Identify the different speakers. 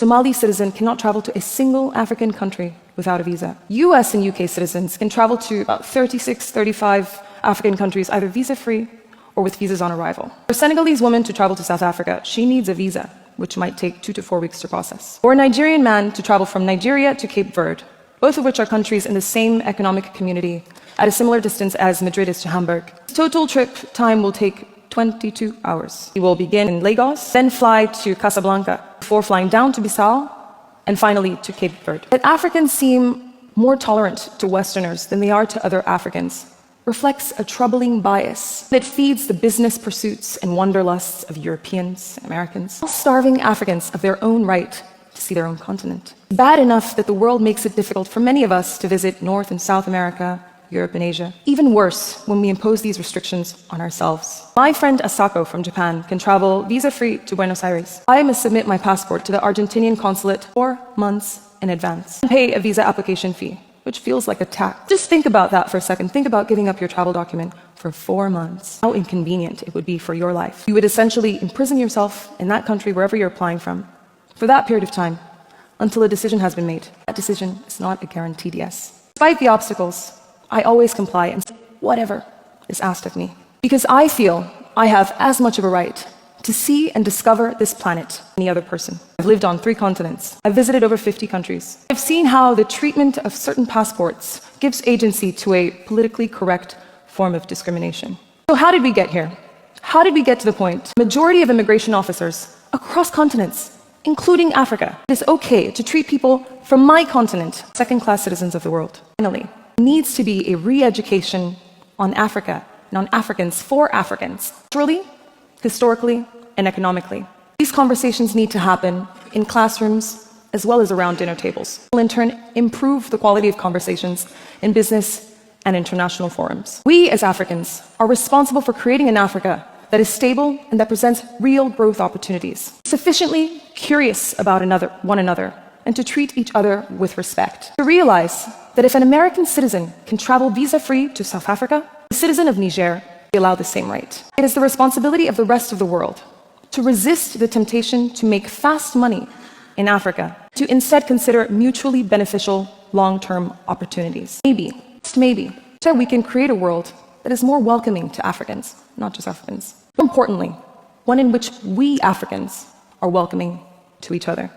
Speaker 1: Somali citizen cannot travel to a single African country without a visa. US and UK citizens can travel to about 36, 35 African countries either visa-free or with visas on arrival. For a Senegalese woman to travel to South Africa, she needs a visa, which might take 2 to 4 weeks to process. Or a Nigerian man to travel from Nigeria to Cape Verde, both of which are countries in the same economic community at a similar distance as Madrid is to Hamburg. His total trip time will take 22 hours. He will begin in Lagos, then fly to Casablanca, before flying down to Bissau, and finally to Cape Verde. That Africans seem more tolerant to Westerners than they are to other Africans reflects a troubling bias that feeds the business pursuits and wanderlusts of Europeans and Americans, while starving Africans of their own right to see their own continent. Bad enough that the world makes it difficult for many of us to visit North and South America, Europe and Asia. Even worse when we impose these restrictions on ourselves. My friend Asako from Japan can travel visa-free to Buenos Aires. I must submit my passport to the Argentinian consulate 4 months in advance and pay a visa application fee, which feels like a tax. Just think about that for a second. Think about giving up your travel document for 4 months. How inconvenient it would be for your life. You would essentially imprison yourself in that country, wherever you're applying from, for that period of time, until a decision has been made. That decision is not a guaranteed yes. Despite the obstacles, I always comply and say whatever is asked of me. Because I feel I have as much of a right to see and discover this planet as any other person. I've lived on 3 continents. I've visited over 50 countries. I've seen how the treatment of certain passports gives agency to a politically correct form of discrimination. So how did we get here? How did we get to the point? The majority of immigration officers across continents, including Africa, it is okay to treat people from my continent second-class citizens of the world. Finally, needs to be a re-education on Africa and on Africans for Africans, culturally, historically, and economically. These conversations need to happen in classrooms as well as around dinner tables. Will in turn improve the quality of conversations in business and international forums. We as Africans are responsible for creating an Africa that is stable and that presents real growth opportunities, sufficiently curious about one another, and to treat each other with respect. To realize that if an American citizen can travel visa-free to South Africa, a citizen of Niger will be allowed the same right. It is the responsibility of the rest of the world to resist the temptation to make fast money in Africa, to instead consider mutually beneficial long-term opportunities. Maybe, just maybe, we can create a world that is more welcoming to Africans, not just Africans. More importantly, one in which we Africans are welcoming to each other.